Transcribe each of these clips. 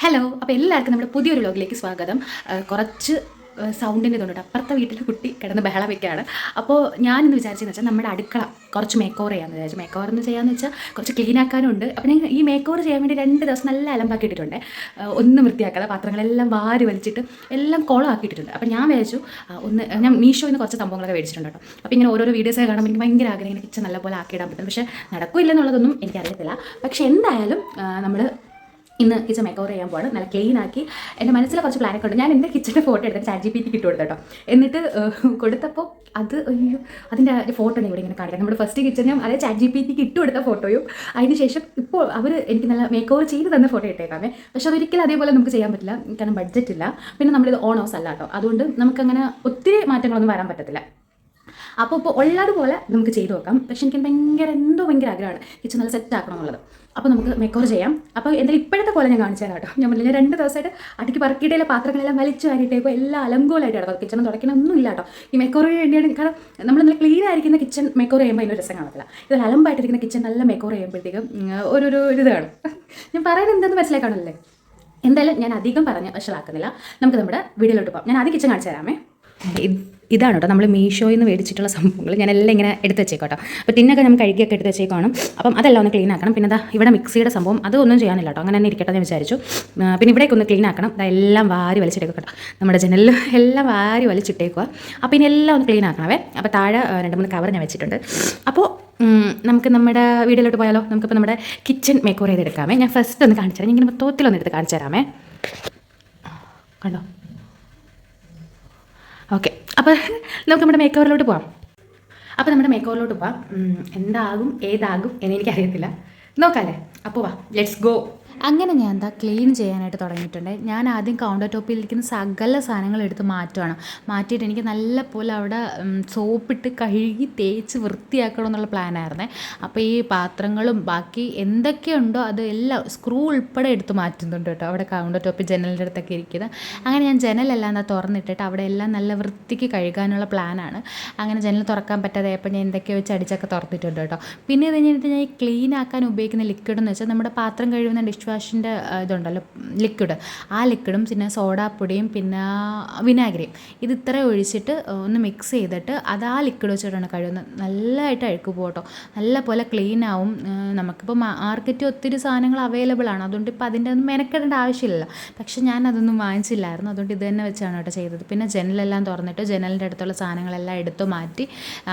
Hello, അപ്പോൾ എല്ലാവർക്കും നമ്മുടെ പുതിയൊരു വ്ലോഗിലേക്ക് സ്വാഗതം. കുറച്ച് സൗണ്ടിൻ്റെ ഇതുകൊണ്ട് അപ്പുറത്തെ വീട്ടിലെ കുട്ടി കിടന്ന് ബഹളം വയ്ക്കുകയാണ്. അപ്പോൾ ഞാനിന്ന് വിചാരിച്ചതെന്ന് വെച്ചാൽ നമ്മുടെ അടുക്കള കുറച്ച് മേക്ക് ഓവർ ചെയ്യാമെന്ന് വിചാരിച്ചു. മേക്ക് ഓവർ എന്ന് ചെയ്യാമെന്ന് വെച്ചാൽ കുറച്ച് ക്ലീൻ ആക്കാനുണ്ട്. അപ്പോൾ ഞാൻ ഈ മേക്ക് ഓവർ ചെയ്യാൻ വേണ്ടി 2 ദിവസം നല്ല അലമ്പാക്കി ഇട്ടിട്ടുണ്ട്. ഒന്നും വൃത്തിയാക്കാതെ പാത്രങ്ങളെല്ലാം വാരി വലിച്ചിട്ട് എല്ലാം കുളമാക്കിയിട്ടുണ്ട്. അപ്പോൾ ഞാൻ വിചാരിച്ചു ഞാൻ മീഷോയിൽ നിന്ന് കുറച്ച് സംഭവങ്ങളൊക്കെ മേടിച്ചിട്ടുണ്ട് കേട്ടോ. അപ്പോൾ ഇങ്ങനെ ഓരോരോ വീഡിയോസൊക്കെ കാണുമ്പോൾ എനിക്ക് ഭയങ്കര ആഗ്രഹം ഇങ്ങനെ കിച്ചൺ നല്ലപോലെ ആക്കിയിടാൻ പറ്റും. പക്ഷേ നടക്കില്ലെന്നുള്ളതൊന്നും എനിക്കറിയത്തില്ല. പക്ഷേ എന്തായാലും നമ്മൾ ഇന്ന് കിച്ചൺ മേക്ക് ഓവർ ചെയ്യാൻ പോവാണ്. നല്ല ക്ലീൻ ആക്കി എൻ്റെ മനസ്സിൽ കുറച്ച് പ്ലാനൊക്കെ ഉണ്ട്. ഞാൻ എൻ്റെ കിച്ചൻ്റെ ഫോട്ടോ എടുത്തിട്ട് ChatGPT ഇട്ട് കൊടുത്തു കേട്ടോ. എന്നിട്ട് കൊടുത്തപ്പോൾ അതിൻ്റെ ഫോട്ടോ ഇവിടെ ഇങ്ങനെ കാണിക്കാം. നമ്മുടെ ഫസ്റ്റ് കിച്ചൺ ഞാൻ അതേ ChatGPT ഇട്ട് കൊടുത്ത ഫോട്ടോയും അതിന് ശേഷം ഇപ്പോൾ അവർ എനിക്ക് നല്ല മേക്ക് ഓവർ ചെയ്ത് തന്ന ഫോട്ടോ ഇട്ടേക്കാമേ. പക്ഷെ അതൊരിക്കലും അതേപോലെ നമുക്ക് ചെയ്യാൻ പറ്റില്ല, കാരണം ബഡ്ജറ്റ് ഇല്ല. പിന്നെ നമ്മളിത് ഓൺ ഹൗസ് അല്ല കേട്ടോ, അതുകൊണ്ട് നമുക്കങ്ങനെ ഒത്തിരി മാറ്റങ്ങളൊന്നും വരാൻ പറ്റത്തില്ല. അപ്പോൾ ഉള്ളതുപോലെ നമുക്ക് ചെയ്തു നോക്കാം. പക്ഷെ എനിക്ക് ഭയങ്കര ആഗ്രഹമാണ് കിച്ചൺ നല്ല സെറ്റ് ആക്കണം എന്നുള്ളത്. അപ്പോൾ നമുക്ക് മേക്ക് ഓവർ ചെയ്യാം. അപ്പോൾ എന്തായാലും ഇപ്പോഴത്തെ പോലെ ഞാൻ കാണിച്ചു തരാം കേട്ടോ. ഞാൻ പറഞ്ഞില്ല, 2 ദിവസമായിട്ട് അടുക്കി പറക്കിയിട്ടേലെ പാത്രങ്ങളെല്ലാം വലിച്ചു വാരിയിട്ടേക്കോ, എല്ലാം അലങ്കോലമായിട്ട് കിടക്കും. കിച്ചൺ തുടയ്ക്കണമൊന്നും ഇല്ല കേട്ടോ. ഈ മേക്ക് ഓവർ വേണ്ടിയാണ്. കാരണം നമ്മൾ നല്ല ക്ലീൻ ആയിരിക്കുന്ന കിച്ചൺ മേക്ക് ഓവർ ചെയ്യുമ്പോൾ അതിൻ്റെ രസം കാണത്തില്ല. ഇത് അലമ്പായിട്ടിരിക്കുന്ന കിച്ചൺ നല്ല മേക്ക് ഓവർ ചെയ്യുമ്പോഴത്തേക്കും ഒരു ഇത് കാണും. ഞാൻ പറയുന്നത് എന്തെന്ന് മനസ്സിലാക്കണമല്ലേ. എന്തായാലും ഞാൻ അധികം പറഞ്ഞ് വഷളാക്കുന്നില്ല. നമുക്ക് നമ്മുടെ വീഡിയോയിലോട്ട് പോകാം. ഞാൻ ആദ്യം കിച്ചൺ കാണിച്ചു തരാമേ. ഇതാണ് കേട്ടോ നമ്മൾ മീഷോയിൽ നിന്ന് മേടിച്ചിട്ടുള്ള സംഭവങ്ങൾ. ഞാനെല്ലാം ഇങ്ങനെ എടുത്ത് വെച്ചേക്കോട്ടോ. അപ്പോൾ തിന്നൊക്കെ നമുക്ക് കഴുകിയൊക്കെ എടുത്ത് വെച്ചേക്കാണ്. അപ്പം അതെല്ലാം ഒന്ന് ക്ലീൻ ആക്കണം. പിന്നെ ഇവിടെ മിക്സിയുടെ സംഭവം അതൊന്നും ചെയ്യാനില്ല കേട്ടോ, അങ്ങനെ തന്നെ ഇരിക്കട്ടെ എന്ന് വിചാരിച്ചു. പിന്നെ ഇവിടേക്ക് ഒന്ന് ക്ലീൻ ആക്കണം. അതെല്ലാം വാരി വലിച്ചിട്ടേക്കുക കേട്ടോ. നമ്മുടെ ജനലിൽ എല്ലാം വാരി വലിച്ചിട്ടേക്കുക. അപ്പോൾ ഇനി എല്ലാം ഒന്ന് ക്ലീൻ ആക്കണവേ. അപ്പോൾ താഴെ 2-3 കവർ ഞാൻ വെച്ചിട്ടുണ്ട്. അപ്പോൾ നമുക്ക് നമ്മുടെ വീഡിയോയിലോട്ട് പോയാലോ. നമുക്കിപ്പോൾ നമ്മുടെ കിച്ചൺ മേക്ക് ഓവർ ചെയ്തെടുക്കാമേ. ഞാൻ ഫസ്റ്റ് ഒന്ന് കാണിച്ചു തരാം. ഇങ്ങനെ മൊത്തത്തിലൊന്ന് എടുത്ത് കാണിച്ചു തരാമേ. കണ്ടോ? ഓക്കെ, അപ്പോൾ നമുക്ക് നമ്മുടെ മേക്ക് ഓവറിലോട്ട് പോകാം. എന്താകും ഏതാകും എന്നെനിക്കറിയത്തില്ല, നോക്കാമല്ലേ. അപ്പോൾ വാ, ലെറ്റ്സ് ഗോ. അങ്ങനെ ഞാൻ ക്ലീൻ ചെയ്യാനായിട്ട് തുടങ്ങിയിട്ടുണ്ട്. ഞാൻ ആദ്യം കൗണ്ടർ ടോപ്പിലിരിക്കുന്ന സകല സാധനങ്ങൾ എടുത്ത് മാറ്റിയിട്ട് എനിക്ക് നല്ല പോലെ അവിടെ സോപ്പിട്ട് കഴുകി തേച്ച് വൃത്തിയാക്കണം എന്നുള്ള പ്ലാനായിരുന്നേ. അപ്പോൾ ഈ പാത്രങ്ങളും ബാക്കി എന്തൊക്കെയുണ്ടോ അത് എല്ലാം സ്ക്രൂ ഉൾപ്പെടെ എടുത്ത് മാറ്റുന്നുണ്ട് കേട്ടോ. അവിടെ കൗണ്ടർ ടോപ്പിൽ ജനലിൻ്റെ അടുത്തൊക്കെ ഇരിക്കുന്നത്. അങ്ങനെ ഞാൻ ജനലെല്ലാം തുറന്നിട്ടിട്ട് അവിടെ എല്ലാം നല്ല വൃത്തിക്ക് കഴുകാനുള്ള പ്ലാനാണ്. അങ്ങനെ ജനൽ തുറക്കാൻ പറ്റാതെ അപ്പോൾ ഞാൻ എന്തൊക്കെയോ വെച്ച് അടിച്ചൊക്കെ തുറന്നിട്ടുണ്ട് കേട്ടോ. പിന്നെ ഇത് കഴിഞ്ഞിട്ട് ഞാൻ ഈ ക്ലീൻ ആക്കാൻ ഉപയോഗിക്കുന്ന ലിക്വിഡ് എന്ന് വെച്ചാൽ നമ്മുടെ പാത്രം കഴുകുന്ന ഡിഷ് വാഷിൻ്റെ ഇതുണ്ടല്ലോ ലിക്വിഡ്, ആ ലിക്വിഡും പിന്നെ സോഡാപ്പൊടിയും പിന്നെ വിനാഗിരിയും ഇത് ഇത്ര ഒഴിച്ചിട്ട് ഒന്ന് മിക്സ് ചെയ്തിട്ട് അത് ആ ലിക്വിഡ് വെച്ചിട്ടാണ് കഴുകുന്നത്. നല്ലതായിട്ട് അഴുക്ക് പോകട്ടോ, നല്ല പോലെ ക്ലീൻ ആവും. നമുക്കിപ്പോൾ മാർക്കറ്റിൽ ഒത്തിരി സാധനങ്ങൾ അവൈലബിൾ ആണ്, അതുകൊണ്ട് ഇപ്പോൾ അതിൻ്റെ ഒന്നും മെനക്കെടേണ്ട ആവശ്യമില്ല. പക്ഷെ ഞാൻ അതൊന്നും വാങ്ങിച്ചില്ലായിരുന്നു, അതുകൊണ്ട് ഇത് തന്നെ വെച്ചാണ് കേട്ടോ ചെയ്തത്. പിന്നെ ജനലെല്ലാം തുറന്നിട്ട് ജനലിൻ്റെ അടുത്തുള്ള സാധനങ്ങളെല്ലാം എടുത്തു മാറ്റി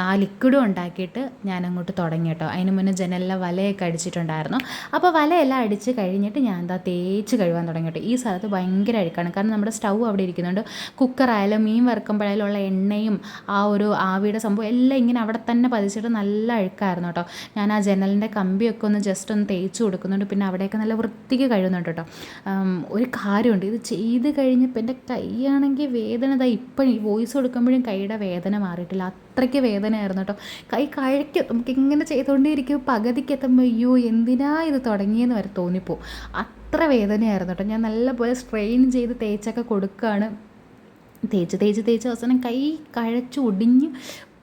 ആ ലിക്വിഡും ഉണ്ടാക്കിയിട്ട് ഞാൻ അങ്ങോട്ട് തുടങ്ങി കേട്ടോ. അതിന് മുന്നേ ജനലിലെ വലയൊക്കെ അടിച്ചിട്ടുണ്ടായിരുന്നു. അപ്പോൾ വലയെല്ലാം അടിച്ച് കഴിഞ്ഞിട്ട് ഞാൻ തേച്ച് കഴുകാൻ തുടങ്ങി കേട്ടോ. ഈ സ്ഥലത്ത് ഭയങ്കര അഴുക്കാണ്, കാരണം നമ്മുടെ സ്റ്റൗ അവിടെ ഇരിക്കുന്നുണ്ട്. കുക്കറായാലും മീൻ വറുക്കുമ്പോഴായാലും ഉള്ള എണ്ണയും ആ ഒരു ആവിയുടെ സംഭവം എല്ലാം ഇങ്ങനെ അവിടെ തന്നെ പതിച്ചിട്ട് നല്ല അഴുക്കായിരുന്നു കേട്ടോ. ഞാൻ ആ ജനലിൻ്റെ കമ്പിയൊക്കെ ഒന്ന് ജസ്റ്റ് ഒന്ന് തേച്ച് കൊടുക്കുന്നുണ്ട്. പിന്നെ അവിടെയൊക്കെ നല്ല വൃത്തിക്ക് കഴുകുന്നുണ്ട് കേട്ടോ. ഒരു കാര്യമുണ്ട്, ഇത് ചെയ്ത് കഴിഞ്ഞപ്പോൾ എൻ്റെ കൈയാണെങ്കിൽ വേദന ഇപ്പം ഈ വോയിസ് കൊടുക്കുമ്പോഴും കൈയുടെ വേദന മാറിയിട്ടില്ല, അത്രയ്ക്ക് വേദനയായിരുന്നു കേട്ടോ. കൈ കഴയ്ക്കും, നമുക്കിങ്ങനെ ചെയ്തുകൊണ്ടേ ഇരിക്കും. പകുതിക്ക് എത്തുമ്പോൾ അയ്യോ എന്തിനാ ഇത് തുടങ്ങിയെന്ന് വരെ തോന്നിപ്പോവും, അത്ര വേദനയായിരുന്നു കേട്ടോ. ഞാൻ നല്ലപോലെ സ്ട്രെയിൻ ചെയ്ത് തേച്ചൊക്കെ കൊടുക്കുകയാണ്. തേച്ച് അവസാനം കൈ കഴച്ച് ഒടിഞ്ഞ്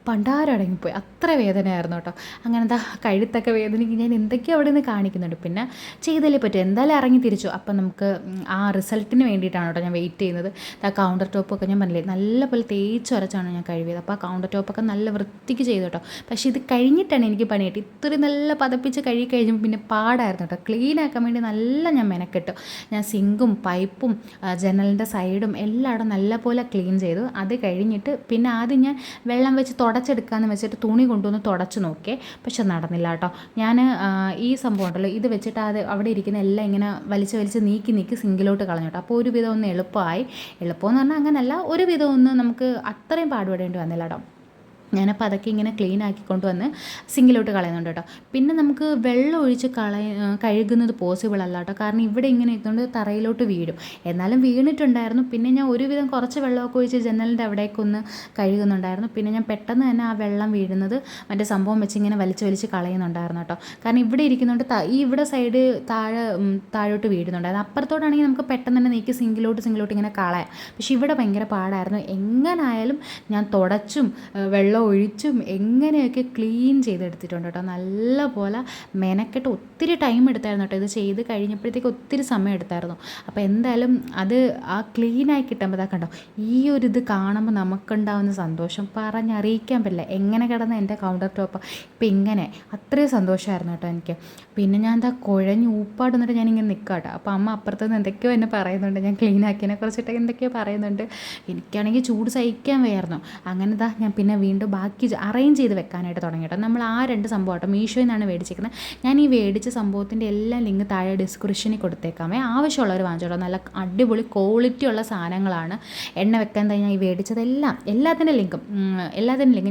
പണ്ടാരടങ്ങിപ്പോയി, അത്ര വേദനയായിരുന്നു കേട്ടോ. അങ്ങനെ കഴുത്തൊക്കെ വേദനയ്ക്ക് ഞാൻ എന്തൊക്കെയോ അവിടെ നിന്ന് കാണിക്കുന്നുണ്ട്. പിന്നെ ചെയ്തല്ലേ പറ്റും, എന്തായാലും ഇറങ്ങി തിരിച്ചു. അപ്പം നമുക്ക് ആ റിസൾട്ടിന് വേണ്ടിയിട്ടാണ് കേട്ടോ ഞാൻ വെയിറ്റ് ചെയ്യുന്നത്. ആ കൗണ്ടർ ടോപ്പൊക്കെ ഞാൻ പറഞ്ഞില്ലേ നല്ലപോലെ തേച്ചൊരച്ചാണ് ഞാൻ കഴുകിയത്. അപ്പോൾ ആ കൗണ്ടർ ടോപ്പൊക്കെ നല്ല വൃത്തിക്ക് ചെയ്തു കേട്ടോ. പക്ഷേ ഇത് കഴിഞ്ഞിട്ടാണ് എനിക്ക് പണി കിട്ടി. ഇത്രയും നല്ല പതപ്പിച്ച് കഴുകി കഴിഞ്ഞപ്പോൾ പിന്നെ പാടായിരുന്നു കേട്ടോ. ക്ലീൻ ആക്കാൻ വേണ്ടി നല്ല ഞാൻ മെനക്കെട്ടു. ഞാൻ സിങ്കും പൈപ്പും ജനലിൻ്റെ സൈഡും എല്ലായിടും നല്ലപോലെ ക്ലീൻ ചെയ്തു. അത് കഴിഞ്ഞിട്ട് പിന്നെ ആദ്യം ഞാൻ വെള്ളം വെച്ച് തുടച്ചെടുക്കാമെന്ന് വെച്ചിട്ട് തുണി കൊണ്ടുവന്ന് തുടച്ച് നോക്കിയേ, പക്ഷെ നടന്നില്ല കേട്ടോ. ഞാൻ ഈ സംഭവം ഉണ്ടല്ലോ ഇത് വെച്ചിട്ട് അത് അവിടെ ഇരിക്കുന്ന എല്ലാം ഇങ്ങനെ വലിച്ച് നീക്കി സിങ്കിലോട്ട് കളഞ്ഞു കേട്ടോ. അപ്പോൾ ഒരു വിധം ഒന്ന് എളുപ്പമായി. എളുപ്പമെന്ന് പറഞ്ഞാൽ അങ്ങനല്ല, ഒരു വിധം ഒന്ന് നമുക്ക് അത്രയും പാടുപെടേണ്ടി വന്നില്ല കേട്ടോ. ഞാനപ്പോൾ അതൊക്കെ ഇങ്ങനെ ക്ലീൻ ആക്കിക്കൊണ്ട് സിങ്കിലോട്ട് കളയുന്നുണ്ട് കേട്ടോ. പിന്നെ നമുക്ക് വെള്ളം ഒഴിച്ച് കഴുകുന്നത് പോസിബിൾ അല്ല കേട്ടോ, കാരണം ഇവിടെ ഇങ്ങനെ ഇട്ടുകൊണ്ട് തറയിലോട്ട് വീഴും. എന്നാലും വീണിട്ടുണ്ടായിരുന്നു. പിന്നെ ഞാൻ ഒരുവിധം കുറച്ച് വെള്ളമൊക്കെ ഒഴിച്ച് ജനലിൻ്റെ അവിടേക്കൊന്ന് കഴുകുന്നുണ്ടായിരുന്നു. പിന്നെ ഞാൻ പെട്ടെന്ന് തന്നെ ആ വെള്ളം വീഴുന്നത് മറ്റേ സംഭവം വെച്ച് ഇങ്ങനെ വലിച്ച് കളയുന്നുണ്ടായിരുന്നു കേട്ടോ. കാരണം ഇവിടെ ഇരിക്കുന്നുണ്ട് ഈ ഇവിടെ സൈഡ് താഴോട്ട് വീഴുന്നുണ്ടായിരുന്നു. അപ്പുറത്തോട്ടാണെങ്കിൽ നമുക്ക് പെട്ടെന്ന് തന്നെ നീക്കി സിങ്കിലോട്ട് ഇങ്ങനെ കളയാം. പക്ഷെ ഇവിടെ ഭയങ്കര പാടായിരുന്നു. എങ്ങനായാലും ഞാൻ തുടച്ചും വെള്ളം വെള്ളം ഒഴിച്ചും എങ്ങനെയൊക്കെ ക്ലീൻ ചെയ്തെടുത്തിട്ടുണ്ട് കേട്ടോ. നല്ല പോലെ മെനക്കെട്ട് ഒത്തിരി ടൈം എടുത്തായിരുന്നു കേട്ടോ. ഇത് ചെയ്ത് കഴിഞ്ഞപ്പോഴത്തേക്ക് ഒത്തിരി സമയം എടുത്തായിരുന്നു. അപ്പോൾ എന്തായാലും അത് ആ ക്ലീനായി കിട്ടുമ്പോൾ ഇതാ കണ്ടോ, ഈ ഒരു ഇത് കാണുമ്പോൾ നമുക്കുണ്ടാവുന്ന സന്തോഷം പറഞ്ഞറിയിക്കാൻ പറ്റില്ല. എങ്ങനെ കിടന്ന എൻ്റെ കൗണ്ടർ ടോപ്പ് ഇപ്പം ഇങ്ങനെ അത്രയും സന്തോഷമായിരുന്നു കേട്ടോ എനിക്ക്. പിന്നെ ഞാൻ എന്താ കുഴഞ്ഞ് ഊപ്പാട് വന്നിട്ട് ഞാനിങ്ങനെ നിൽക്കാം കേട്ടോ. അപ്പോൾ അമ്മ അപ്പുറത്തുനിന്ന് എന്തൊക്കെയോ എന്നെ പറയുന്നുണ്ട്, ഞാൻ ക്ലീൻ ആക്കിയതിനെ കുറിച്ചിട്ടൊക്കെ എന്തൊക്കെയോ പറയുന്നുണ്ട്. എനിക്കാണെങ്കിൽ ചൂട് സഹിക്കാൻ വയ്യായിരുന്നു. അങ്ങനെ ഇതാ ഞാൻ പിന്നെ വീണ്ടും ബാക്കി അറേഞ്ച് ചെയ്ത് വെക്കാനായിട്ട് തുടങ്ങി കേട്ടോ. നമ്മൾ ആ 2 സംഭവം കേട്ടോ മീഷോയിൽ നിന്നാണ് മേടിച്ചിരിക്കുന്നത്. ഞാൻ ഈ മേടിച്ച സംഭവത്തിൻ്റെ എല്ലാം ലിങ്ക് താഴെ ഡിസ്ക്രിപ്ഷനിൽ കൊടുത്തേക്കാമേ, ആവശ്യമുള്ളവർ വാങ്ങിച്ചോട്ടോ. നല്ല അടിപൊളി ക്വാളിറ്റി ഉള്ള സാധനങ്ങളാണ്. എണ്ണ വെക്കാൻ തന്നെ ഈ മേടിച്ചതെല്ലാം എല്ലാത്തിൻ്റെ ലിങ്കും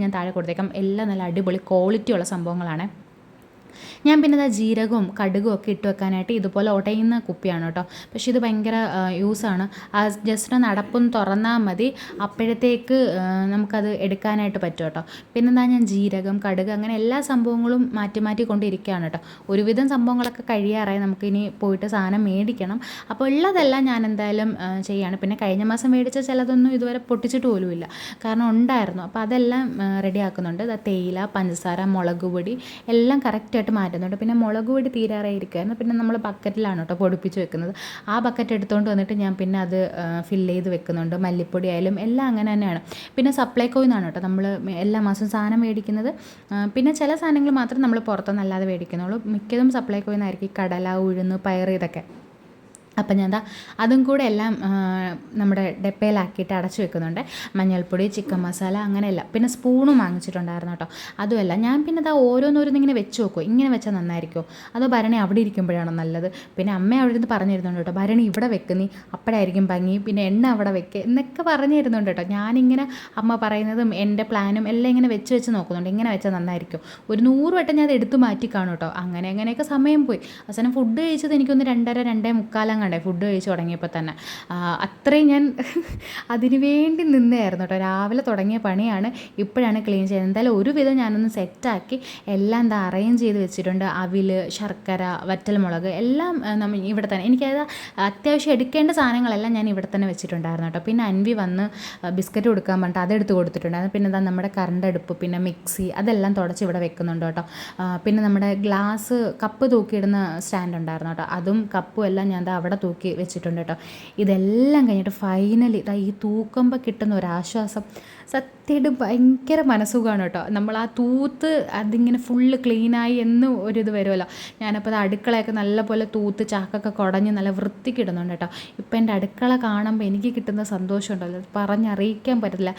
ഞാൻ താഴെ കൊടുത്തേക്കാം. എല്ലാം നല്ല അടിപൊളി ക്വാളിറ്റി ഉള്ള സംഭവങ്ങളാണ്. ഞാൻ പിന്നെ ഇതാ ജീരകവും കടുകും ഒക്കെ ഇട്ട് വെക്കാനായിട്ട് ഇതുപോലെ ഉടയുന്ന കുപ്പിയാണ് കേട്ടോ. പക്ഷേ ഇത് ഭയങ്കര യൂസാണ്. ജസ്റ്റ് ഒന്ന് അടപ്പൊന്ന് തുറന്നാൽ മതി, അപ്പോഴത്തേക്ക് നമുക്കത് എടുക്കാനായിട്ട് പറ്റും കേട്ടോ. പിന്നെ എന്താ ഞാൻ ജീരകം കടുക് അങ്ങനെ എല്ലാ സംഭവങ്ങളും മാറ്റി കൊണ്ടിരിക്കുകയാണ് കേട്ടോ. ഒരുവിധം സംഭവങ്ങളൊക്കെ കഴിയാറായി, നമുക്കിനി പോയിട്ട് സാധനം മേടിക്കണം. അപ്പോൾ ഉള്ളതെല്ലാം ഞാൻ എന്തായാലും ചെയ്യാണ്. പിന്നെ കഴിഞ്ഞ മാസം മേടിച്ച ചിലതൊന്നും ഇതുവരെ പൊട്ടിച്ചിട്ട് പോലുമില്ല, കാരണം ഉണ്ടായിരുന്നു. അപ്പോൾ അതെല്ലാം റെഡിയാക്കുന്നുണ്ട്. തേയില, പഞ്ചസാര, മുളക് പൊടി എല്ലാം കറക്റ്റായിട്ട് മാറ്റുന്നുണ്ട്. പിന്നെ മുളക് പൊടി തീരാറായിരിക്കുമായിരുന്നു. പിന്നെ നമ്മൾ ബക്കറ്റിലാണ് കേട്ടോ പൊടിപ്പിച്ച് വെക്കുന്നത്. ആ ബക്കറ്റ് എടുത്തുകൊണ്ട് വന്നിട്ട് ഞാൻ പിന്നെ അത് ഫില്ല് ചെയ്ത് വെക്കുന്നുണ്ട്. മല്ലിപ്പൊടി ആയാലും എല്ലാം അങ്ങനെ തന്നെയാണ്. പിന്നെ സപ്ലൈകോയിൽ നിന്നാണ് കേട്ടോ നമ്മൾ എല്ലാ മാസവും സാധനം മേടിക്കുന്നത്. പിന്നെ ചില സാധനങ്ങൾ മാത്രം നമ്മൾ പുറത്തുനിന്ന് അല്ലാതെ മേടിക്കുന്നുള്ളൂ. മിക്കതും സപ്ലൈകോയിൽ നിന്നായിരിക്കും. കടല, ഉഴുന്ന്, പയർ ഇതൊക്കെ. അപ്പം ഞാൻ അതും കൂടെ എല്ലാം നമ്മുടെ ഡപ്പയിലാക്കിയിട്ട് അടച്ചു വെക്കുന്നുണ്ട്. മഞ്ഞൾപ്പൊടി, ചിക്കൻ മസാല അങ്ങനെയല്ല. പിന്നെ സ്പൂണും വാങ്ങിച്ചിട്ടുണ്ടായിരുന്നു കേട്ടോ. അതുമല്ല ഞാൻ പിന്നെ ഓരോന്നിങ്ങനെ വെച്ച് നോക്കുമോ, ഇങ്ങനെ വെച്ചാൽ നന്നായിരിക്കുമോ അതോ ഭരണി അവിടെ ഇരിക്കുമ്പോഴാണോ നല്ലത്. പിന്നെ അമ്മ അവിടെ നിന്ന് പറഞ്ഞു തരുന്നുണ്ട് കേട്ടോ, ഭരണി ഇവിടെ വെക്കുന്നീ അപ്പോഴായിരിക്കും ഭംഗി, പിന്നെ എണ്ണ അവിടെ വെക്കുക എന്നൊക്കെ പറഞ്ഞു തരുന്നുണ്ട് കേട്ടോ. ഞാനിങ്ങനെ അമ്മ പറയുന്നതും എൻ്റെ പ്ലാനും എല്ലാം ഇങ്ങനെ വെച്ച് നോക്കുന്നുണ്ട്, ഇങ്ങനെ വെച്ചാൽ നന്നായിരിക്കും. ഒരു 100 വട്ടം ഞാൻ അത് എടുത്ത് മാറ്റി കാണും കേട്ടോ. അങ്ങനെയൊക്കെ സമയം പോയി. അവസാനം ഫുഡ് കഴിച്ചത് എനിക്കൊന്ന് 2:30-2:45 ഫുഡ് കഴിച്ച് തുടങ്ങിയപ്പോൾ തന്നെ. അത്രയും ഞാൻ അതിന് വേണ്ടി നിന്നായിരുന്നു കേട്ടോ. രാവിലെ തുടങ്ങിയ പണിയാണ്, ഇപ്പോഴാണ് ക്ലീൻ ചെയ്യുന്നത്. എന്തായാലും ഒരുവിധം ഞാനൊന്ന് സെറ്റാക്കി എല്ലാം അറേഞ്ച് ചെയ്ത് വെച്ചിട്ടുണ്ട്. അവിൽ, ശർക്കര, വറ്റൽമുളക് എല്ലാം ഇവിടെ തന്നെ. എനിക്കത് അത്യാവശ്യം എടുക്കേണ്ട സാധനങ്ങളെല്ലാം ഞാൻ ഇവിടെ തന്നെ വെച്ചിട്ടുണ്ടായിരുന്നു കേട്ടോ. പിന്നെ അൻവി വന്ന് ബിസ്ക്കറ്റ് കൊടുക്കാൻ പറഞ്ഞിട്ട് അതെടുത്ത് കൊടുത്തിട്ടുണ്ടായിരുന്നു. പിന്നെ നമ്മുടെ കറണ്ട് അടുപ്പ്, പിന്നെ മിക്സി അതെല്ലാം തുടച്ച് ഇവിടെ വെക്കുന്നുണ്ട് കേട്ടോ. പിന്നെ നമ്മുടെ ഗ്ലാസ് കപ്പ് തൂക്കിയിടുന്ന സ്റ്റാൻഡ് ഉണ്ടായിരുന്നു കേട്ടോ. അതും കപ്പും എല്ലാം ഞാൻ അവിടെ തൂക്കി വെച്ചിട്ടുണ്ട് കേട്ടോ. ഇതെല്ലാം കഴിഞ്ഞിട്ട് ഫൈനലി ഈ തൂക്കുമ്പോൾ കിട്ടുന്ന ഒരാശ്വാസം സത്യമായിട്ട് ഭയങ്കര മനസ്സുഖമാണ് കേട്ടോ. നമ്മൾ ആ തൂത്ത് അതിങ്ങനെ ഫുള്ള് ക്ലീനായി എന്ന് ഒരിത് വരുമല്ലോ. ഞാനപ്പോൾ അത് അടുക്കളയൊക്കെ നല്ലപോലെ തൂത്ത് ചാക്കൊക്കെ കുടഞ്ഞ് നല്ല വൃത്തിക്കിടുന്നുണ്ട് കേട്ടോ. ഇപ്പം എൻ്റെ അടുക്കള കാണുമ്പോൾ എനിക്ക് കിട്ടുന്ന സന്തോഷം ഉണ്ടല്ലോ, പറഞ്ഞറിയിക്കാൻ പറ്റില്ല.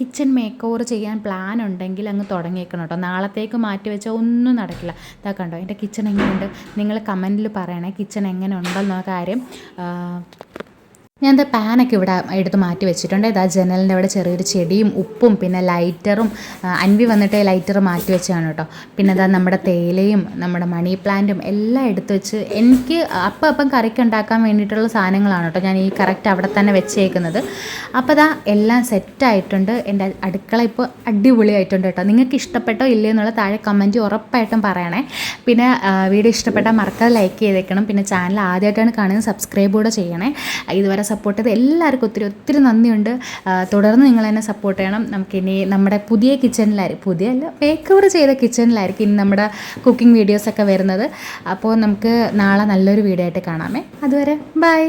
കിച്ചൺ മേക്ക് ഓവർ ചെയ്യാൻ പ്ലാൻ ഉണ്ടെങ്കിൽ അങ്ങ് തുടങ്ങിയേക്കണം കേട്ടോ. നാളത്തേക്ക് മാറ്റി വെച്ചാൽ ഒന്നും നടക്കില്ല. ഇതാ കണ്ടോ എൻ്റെ കിച്ചൺ എങ്ങനെയുണ്ട്, നിങ്ങൾ കമൻറ്റിൽ പറയണേ കിച്ചൺ എങ്ങനെ ഉണ്ടെന്ന കാര്യം. ഞാൻ പാനൊക്കെ ഇവിടെ എടുത്ത് മാറ്റി വെച്ചിട്ടുണ്ട്. ഇതാ ജനലിൻ്റെ അവിടെ ചെറിയൊരു ചെടിയും ഉപ്പും പിന്നെ ലൈറ്ററും, അൻവി വന്നിട്ട് ലൈറ്റർ മാറ്റി വെച്ചാണ് കേട്ടോ. പിന്നെ ഇതാ നമ്മുടെ തേയിലയും നമ്മുടെ മണി പ്ലാന്റും എല്ലാം എടുത്ത് വെച്ച് എനിക്ക് അപ്പം കറിക്ക് ഉണ്ടാക്കാൻ വേണ്ടിയിട്ടുള്ള സാധനങ്ങളാണ് കേട്ടോ ഞാൻ ഈ കറക്റ്റ് അവിടെ തന്നെ വെച്ചേക്കുന്നത്. അപ്പോൾ ഇതാ എല്ലാം സെറ്റായിട്ടുണ്ട്. എൻ്റെ അടുക്കള ഇപ്പോൾ അടിപൊളിയായിട്ടുണ്ട് കേട്ടോ. നിങ്ങൾക്ക് ഇഷ്ടപ്പെട്ടോ ഇല്ലേ എന്നുള്ള താഴെ കമൻറ്റ് ഉറപ്പായിട്ടും പറയണേ. പിന്നെ വീഡിയോ ഇഷ്ടപ്പെട്ടാൽ മറക്കാതെ ലൈക്ക് ചെയ്തേക്കണം. പിന്നെ ചാനൽ ആദ്യമായിട്ടാണ് കാണുന്നത് സബ്സ്ക്രൈബ് കൂടെ ചെയ്യണേ. ഇതുവരെ സപ്പോർട്ട് ചെയ്ത് എല്ലാവർക്കും ഒത്തിരി നന്ദിയുണ്ട്. തുടർന്ന് നിങ്ങൾ എന്നെ സപ്പോർട്ട് ചെയ്യണം. നമുക്കിനി നമ്മുടെ പുതിയ കിച്ചണിലായിരിക്കും, മേക്ക് ഓവർ ചെയ്ത കിച്ചണിലായിരിക്കും ഇനി നമ്മുടെ കുക്കിംഗ് വീഡിയോസൊക്കെ വരുന്നത്. അപ്പോൾ നമുക്ക് നാളെ നല്ലൊരു വീഡിയോ ആയിട്ട് കാണാമേ. അതുവരെ ബൈ.